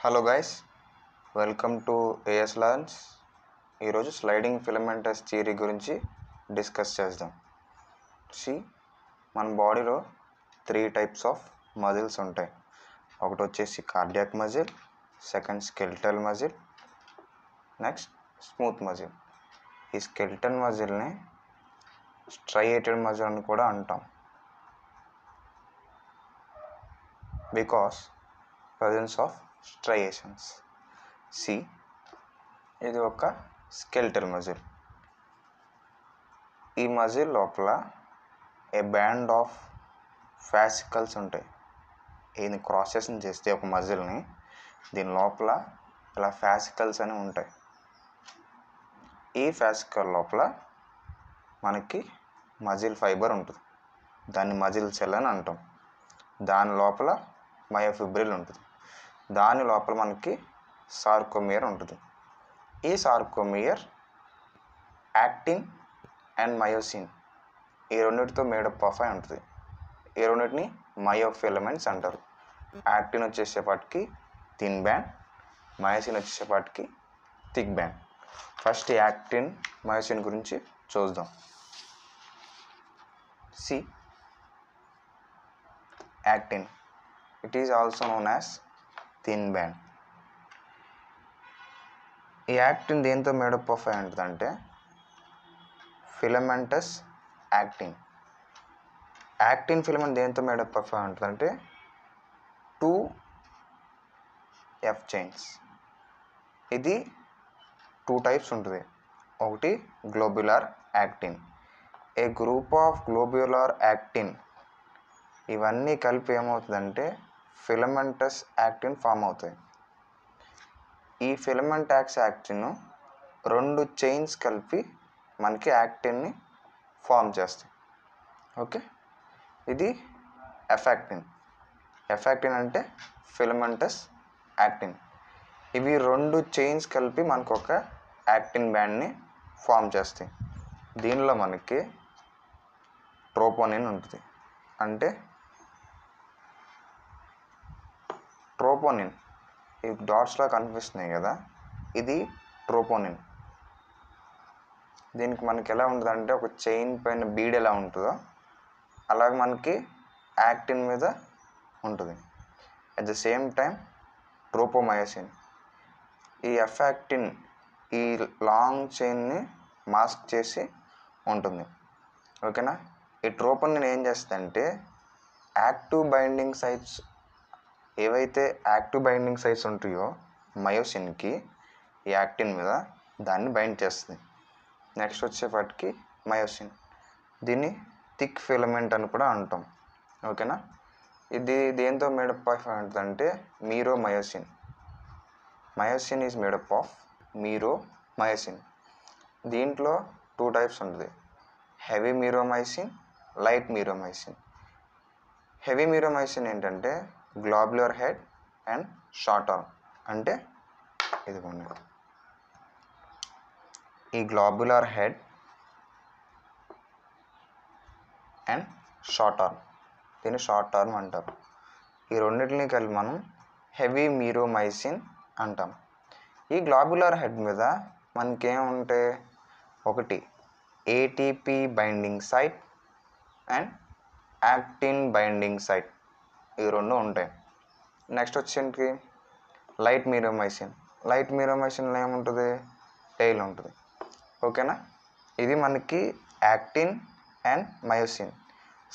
Hello guys, welcome to AS learns. ఈరోజు sliding filamentous theory గురించి discuss చేద్దాం. మన బాడీలో 3 టైప్స్ ఆఫ్ మజిల్స్ ఉంటాయి. ఒకటి వచ్చేసి cardiac muscle, second skeletal muscle, next smooth muscle. ఈ స్కెలిటల్ మజిల్ని స్ట్రయేటెడ్ మజిల్ అని కూడా అంటాం, బికాస్ ప్రజెన్స్ ఆఫ్ స్ట్రయేషన్స్. ఇది ఒక స్కెలిటల్ మజిల్. ఈ మజిల్ లోపల ఏ బ్యాండ్ ఆఫ్ ఫాసికల్స్ ఉంటాయి. దీన్ని క్రాస్ సెక్షన్ చేస్తే ఒక మజిల్ని, దీని లోపల ఇలా ఫాసికల్స్ అని ఉంటాయి. ఈ ఫాసికల్ లోపల మనకి మజిల్ ఫైబర్ ఉంటుంది, దాన్ని మజిల్ సెల్ అని అంటాం. దాని లోపల మయోఫిబ్రిల్ ఉంటుంది, దాని లోపల మనకి సార్కోమియర్ ఉంటుంది. ఈ సార్కోమియర్ యాక్టిన్ అండ్ మయోసిన్ ఈ రెండింటితో మేడప్ ఆఫ్ అయి ఉంటుంది. ఈ రెండింటిని మయోఫిలమెంట్స్ అంటారు. యాక్టిన్ వచ్చేసేపాటికి థిన్ బ్యాండ్, మయోసిన్ వచ్చేసేపాటికి thick band. First actin myosin గురించి చూద్దాం. Actin, it is also known as thin band. ఈ యాక్టిన్ దేంతో మేడప్ ఆఫ్ అయి ఉంటుందంటే ఫిలమెంటస్ యాక్టిన్. యాక్టిన్ ఫిలమెంట్ దేంతో మేడప్ ఆఫ్ అయి ఉంటుందంటే 2 F చైన్స్. ఇది 2 టైప్స్ ఉంటుంది. ఒకటి globular actin. A group of globular actin ఇవన్నీ కలిపి ఏమవుతుందంటే ఫిలమెంటస్ యాక్టిన్ ఫామ్ అవుతాయి. ఈ ఫిలమెంటస్ యాక్టిన్ 2 చైన్స్ కలిపి మనకి యాక్టిన్ని ఫామ్ చేస్తాయి. ఓకే, ఇది ఎఫాక్టిన్. ఎఫాక్టిన్ అంటే ఫిలమెంటస్ యాక్టిన్. ఇవి 2 చైన్స్ కలిపి మనకు ఒక యాక్టిన్ బ్యాండ్ని ఫామ్ చేస్తాయి. దీనిలో మనకి ట్రోపోనిన్ ఉంటుంది. అంటే ట్రోపోనిన్ ఈ డాట్స్లా కనిపిస్తున్నాయి కదా, ఇది ట్రోపోనిన్. దీనికి మనకి ఎలా ఉంటుందంటే ఒక చైన్ పైన బీడ్ ఎలా ఉంటుందో అలాగే మనకి యాక్టిన్ మీద ఉంటుంది. అట్ ద సేమ్ టైం ట్రోపోమయోసిన్, ఈ ఎఫాక్టిన్ ఈ లాంగ్ చైన్ని మాస్క్ చేసి ఉంటుంది. ఓకేనా. ఈ ట్రోపోనిన్ ఏం చేస్తుందంటే యాక్టివ్ బైండింగ్ సైట్స్ ఏవైతే యాక్టివ్ బైండింగ్ సైట్స్ ఉంటాయో మయోసిన్కి ఈ యాక్టిన్ మీద దాన్ని బైండ్ చేస్తుంది. నెక్స్ట్ వచ్చేపాటికి మయోసిన్, దీన్ని థిక్ ఫిలమెంట్ అని కూడా అంటాం. ఓకేనా. ఇది దేంతో మేడప్ ఆఫ్ ఉంటుందంటే meromyosin. Myosin is made up of meromyosin. దీంట్లో 2 టైప్స్ ఉంటుంది, heavy meromyosin, light meromyosin. Heavy meromyosin ఏంటంటే globular head and short arm. అంటే ఇదిగోండి, ఈ globular head and short arm, దీన్ని షార్ట్ ఆర్మ్ అంటారు. ఈ రెండింటిని కలిపి మనం హెవీ మీరోమైసిన్ అంటాం. ఈ గ్లోబ్యులర్ హెడ్ మీద మనకేముంటాయి, ఒకటి ATP binding site and actin binding site, ఈ 2 ఉంటాయి. నెక్స్ట్ వచ్చేంటికి లైట్ మీరోమైసిన్. లైట్ మీరోమైసిన్లో ఏముంటుంది, టెయిల్ ఉంటుంది. ఓకేనా. ఇది మనకి యాక్టిన్ అండ్ మయోసిన్.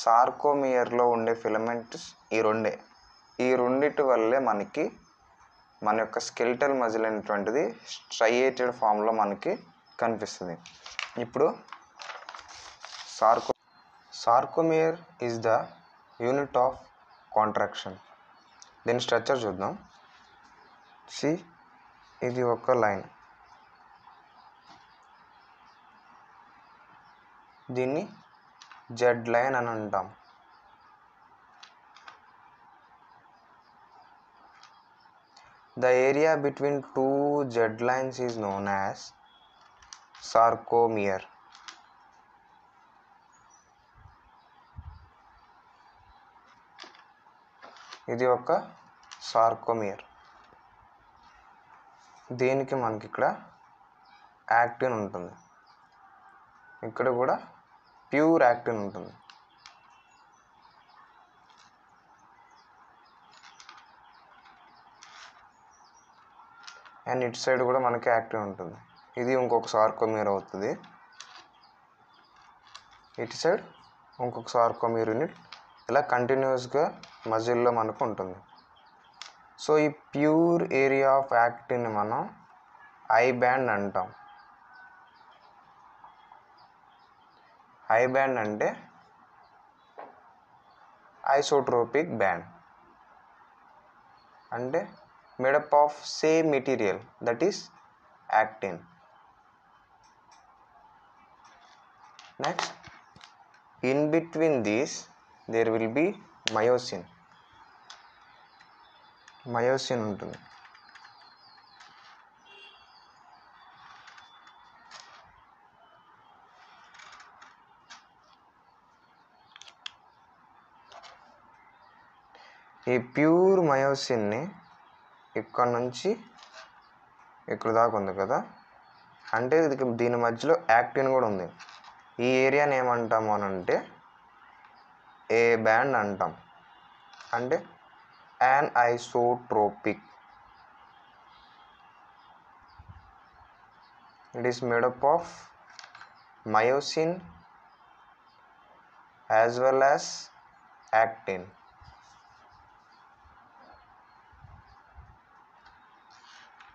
సార్కోమియర్లో ఉండే ఫిలమెంట్స్ ఈ 2. ఈ రెండిటి వల్లే మనకి మన యొక్క స్కెలిటల్ మజిల్ అనేటువంటిది స్ట్రయేటెడ్ ఫామ్లో మనకి కనిపిస్తుంది. ఇప్పుడు sarcomere is the unit of contraction. దీని స్ట్రక్చర్ చూద్దాం. ఇది ఒక లైన్, దీన్ని జెడ్ లైన్ అని అంటాం. The area between 2 Z lines is known as sarcomere. ఇది ఒక సార్కోమియర్. దీనికి మనకి ఇక్కడ యాక్టిన్ ఉంటుంది, ఇక్కడ కూడా ప్యూర్ యాక్టిన్ ఉంటుంది. అండ్ ఇటు సైడ్ కూడా మనకి యాక్టిన్ ఉంటుంది. ఇది ఇంకొక సార్కోమియర్ అవుతుంది. ఇటు సైడ్ ఇంకొక సార్కోమియర్ యూనిట్ ఇలా కంటిన్యూస్గా మజిల్లో మనకు ఉంటుంది. సో ఈ ప్యూర్ ఏరియా ఆఫ్ యాక్టిన్ మనం ఐ బ్యాండ్ అంటాం. ఐ బ్యాండ్ అంటే ఐసోట్రోపిక్ బ్యాండ్, అంటే made up of same material, that is actin. Next, in between these there will be myosin. Myosin ఉంటుంది. ఈ ప్యూర్ మయోసిన్ని ఇక్కడ నుంచి ఇక్కడ దాకా ఉంది కదా, అంటే దీని మధ్యలో యాక్టిన్ కూడా ఉంది. ఈ ఏరియాని ఏమంటాము అని అంటే ఏ బ్యాండ్ అంటాం, అంటే an isotropic. It is made up of myosin as well as actin.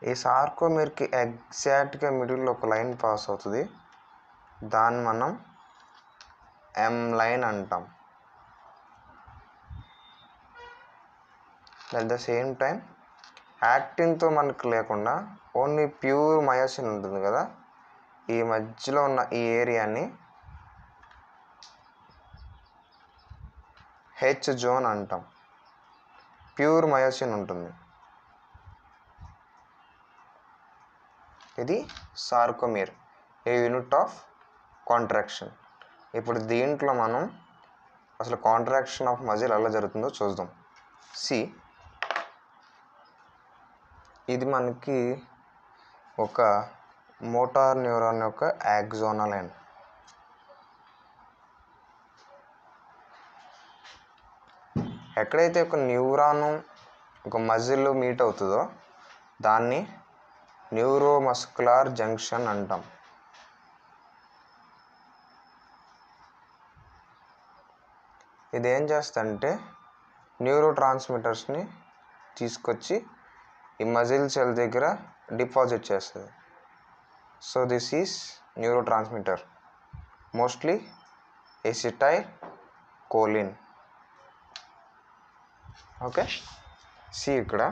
ఈ సార్కోమియర్కి ఎగ్జాక్ట్గా మిడిల్లో ఒక లైన్ పాస్ అవుతుంది, దాన్ని మనం ఎం లైన్ అంటాం. అట్ ద సేమ్ టైం యాక్టిన్తో మనకు లేకుండా ఓన్లీ ప్యూర్ మయోసిన్ ఉంటుంది కదా, ఈ మధ్యలో ఉన్న ఈ ఏరియాని హెచ్ జోన్ అంటాం. ప్యూర్ మయోసిన్ ఉంటుంది. ఇది సార్కోమియర్, ఏ యూనిట్ ఆఫ్ కాంట్రాక్షన్. ఇప్పుడు దీంట్లో మనం అసలు కాంట్రాక్షన్ ఆఫ్ మజిల్ ఎలా జరుగుతుందో చూద్దాం. సి, ఇది మనకి ఒక మోటార్ న్యూరాన్ యొక్క యాక్సోనల్ ఎండ్. ఎక్కడైతే ఒక న్యూరాను ఒక మజిల్ మీట్ అవుతుందో దాన్ని న్యూరోమస్కులర్ జంక్షన్ అంటాం. ఇదేం చేస్తుందంటే న్యూరో ట్రాన్స్మిటర్స్ని తీసుకొచ్చి ఈ మజిల్ సెల్ దగ్గర డిపాజిట్ చేస్తుంది. So this is neurotransmitter, mostly acetylcholine. Okay, see ఇక్కడ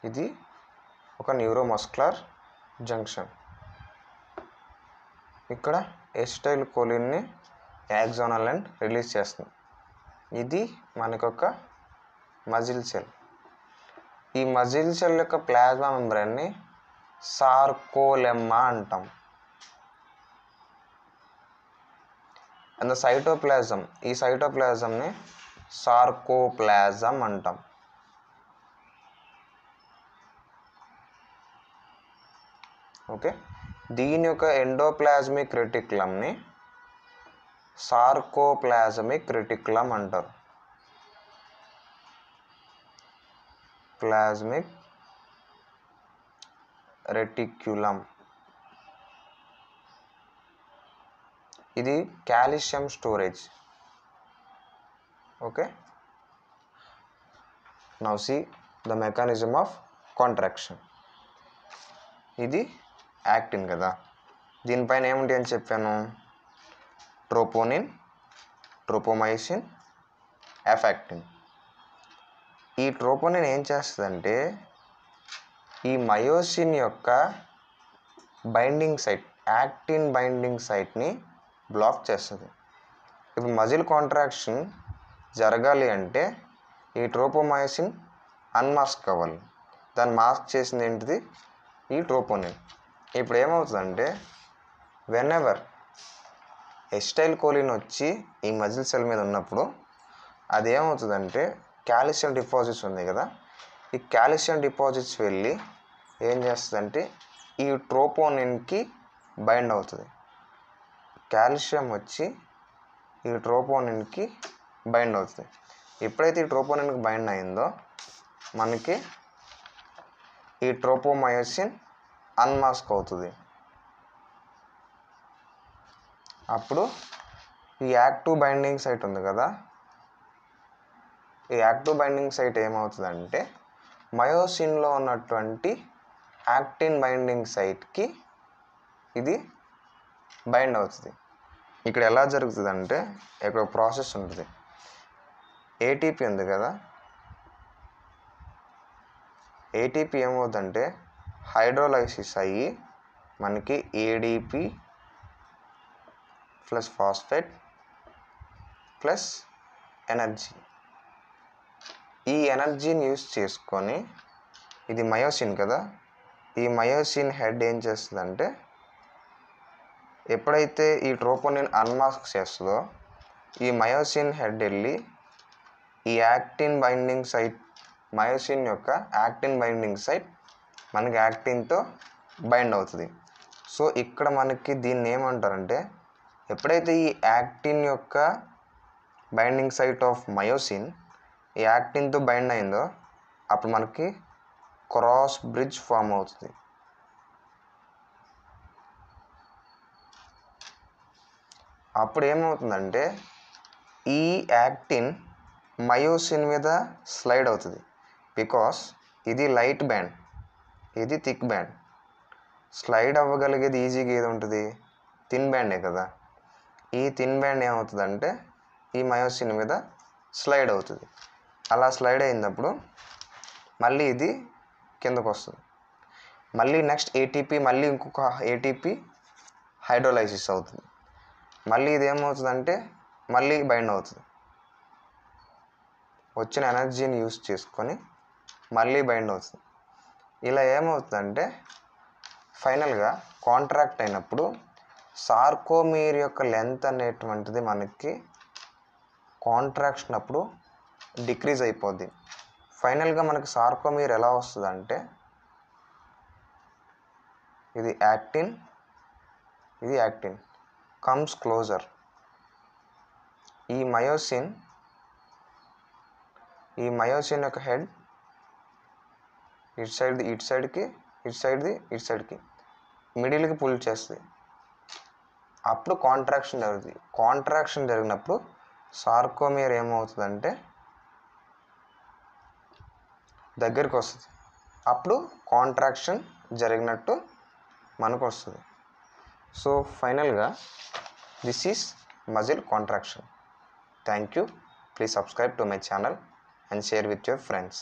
ఇది ఒక న్యూరోమస్కులర్ జంక్షన్. ఇక్కడ ఎసిటైల్ కోలిన్ని యాక్సోనల్ ఎండ్ రిలీజ్ చేస్తుంది. ఇది మనకొక మజిల్ సెల్. ఈ మజిల్ సెల్ యొక్క ప్లాజ్మా మెంబ్రేన్ని సార్కోలెమ్మా అంటాం. అండ్ సైటోప్లాజం, ఈ సైటోప్లాజంని సార్కోప్లాజం అంటాం. ఓకే, దీని యొక్క ఎండోప్లాజ్మిక్ రెటిక్యులంని సార్కోప్లాజమిక్ రెటిక్యులం అంటారు. Plasmic reticulum. ఇది calcium storage. Okay, now see the mechanism of contraction. ఇది యాక్టిన్ కదా, దీనిపైన ఏముంటాయి అని చెప్పాను? Troponin, tropomyosin, F actin. ఈ ట్రోపోనిన్ ఏం చేస్తుందంటే ఈ మయోసిన్ యొక్క బైండింగ్ సైట్, యాక్టిన్ బైండింగ్ సైట్ని బ్లాక్ చేస్తుంది. ఇప్పుడు మజిల్ కాంట్రాక్షన్ జరగాలి అంటే ఈ ట్రోపోమైసిన్ అన్మాస్క్ అవ్వాలి. దాన్ని మాస్క్ చేసింది ఏంటిది? ఈ ట్రోపోనిన్. ఇప్పుడు ఏమవుతుందంటే వెన్ ఎవర్ ఎసిటైల్ కోలిన్ వచ్చి ఈ మజిల్ సెల్ మీద ఉన్నప్పుడు అది ఏమవుతుందంటే కాల్షియం డిపాజిట్స్ ఉన్నాయి కదా, ఈ కాల్షియం డిపాజిట్స్ వెళ్ళి ఏం చేస్తుందంటే ఈ ట్రోపోనిన్కి బైండ్ అవుతుంది. కాల్షియం వచ్చి ఈ ట్రోపోనిన్కి బైండ్ అవుతుంది. ఎప్పుడైతే ఈ ట్రోపోనిన్కి బైండ్ అయిందో మనకి ఈ ట్రోపోమయోసిన్ అన్మాస్క్ అవుతుంది. అప్పుడు ఈ యాక్టివ్ బైండింగ్ సైట్ ఉంది కదా, ఈ యాక్టివ్ బైండింగ్ సైట్ ఏమవుతుందంటే మయోసిన్లో ఉన్నటువంటి యాక్టిన్ బైండింగ్ సైట్కి ఇది బైండ్ అవుతుంది. ఇక్కడ ఎలా జరుగుతుందంటే ఇక్కడ ప్రాసెస్ ఉంటుంది. ఏటీపీ ఉంది కదా, ఏటీపీ ఏమవుతుందంటే హైడ్రోలైసిస్ అయ్యి మనకి ADP plus phosphate plus energy, ఈ ఎనర్జీని యూస్ చేసుకొని ఇది మయోసిన్ కదా, ఈ మయోసిన్ హెడ్ ఏం చేస్తుందంటే ఎప్పుడైతే ఈ ట్రోపోనిన్ అన్మాస్క్ చేస్తుందో ఈ మయోసిన్ హెడ్ వెళ్ళి ఈ యాక్టిన్ బైండింగ్ సైట్, మయోసిన్ యొక్క యాక్టిన్ బైండింగ్ సైట్ మనకి యాక్టిన్తో బైండ్ అవుతుంది. సో ఇక్కడ మనకి దీన్ని ఏమంటారంటే ఎప్పుడైతే ఈ యాక్టిన్ యొక్క బైండింగ్ సైట్ ఆఫ్ మయోసిన్ ఈ యాక్టిన్తో బైండ్ అయిందో అప్పుడు మనకి క్రాస్ బ్రిడ్జ్ ఫామ్ అవుతుంది. అప్పుడు ఏమవుతుందంటే ఈ యాక్టిన్ మయోసిన్ మీద స్లైడ్ అవుతుంది. బికాస్ ఇది లైట్ బ్యాండ్, ఇది థిక్ బ్యాండ్. స్లైడ్ అవ్వగలిగేది ఈజీగా ఏది ఉంటుంది, థిన్ బ్యాండే కదా. ఈ థిన్ బ్యాండ్ ఏమవుతుందంటే ఈ మయోసిన్ మీద స్లైడ్ అవుతుంది. అలా స్లైడ్ అయినప్పుడు మళ్ళీ ఇది కిందకు వస్తుంది. మళ్ళీ నెక్స్ట్ ఏటీపీ, మళ్ళీ ఇంకొక ఏటీపీ హైడ్రోలైసిస్ అవుతుంది. మళ్ళీ ఇది ఏమవుతుందంటే మళ్ళీ బైండ్ అవుతుంది. వచ్చిన ఎనర్జీని యూస్ చేసుకొని మళ్ళీ బైండ్ అవుతుంది. ఇలా ఏమవుతుందంటే ఫైనల్గా కాంట్రాక్ట్ అయినప్పుడు సార్కోమీర్ యొక్క లెంత్ అనేటువంటిది మనకి కాంట్రాక్షన్ అప్పుడు డిక్రీజ్ అయిపోద్ది. ఫైనల్గా మనకి సార్కోమీర్ ఎలా వస్తుందంటే ఇది యాక్టిన్, ఇది యాక్టిన్ కమ్స్ క్లోజర్. ఈ మయోసిన్ యొక్క హెడ్ ఇటు సైడ్ది ఇటు సైడ్కి, ఇటు సైడ్ది ఇటు సైడ్కి, మిడిల్కి పుల్ చేస్తుంది. అప్పుడు కాంట్రాక్షన్ జరుగుతుంది. కాంట్రాక్షన్ జరిగినప్పుడు సార్కోమియర్ ఏమవుతుందంటే దగ్గరికి వస్తుంది. అప్పుడు కాంట్రాక్షన్ జరిగినట్టు మనకు వస్తుంది. సో ఫైనల్గా this is muscle contraction. Thank you. Please subscribe to my channel and share with your friends.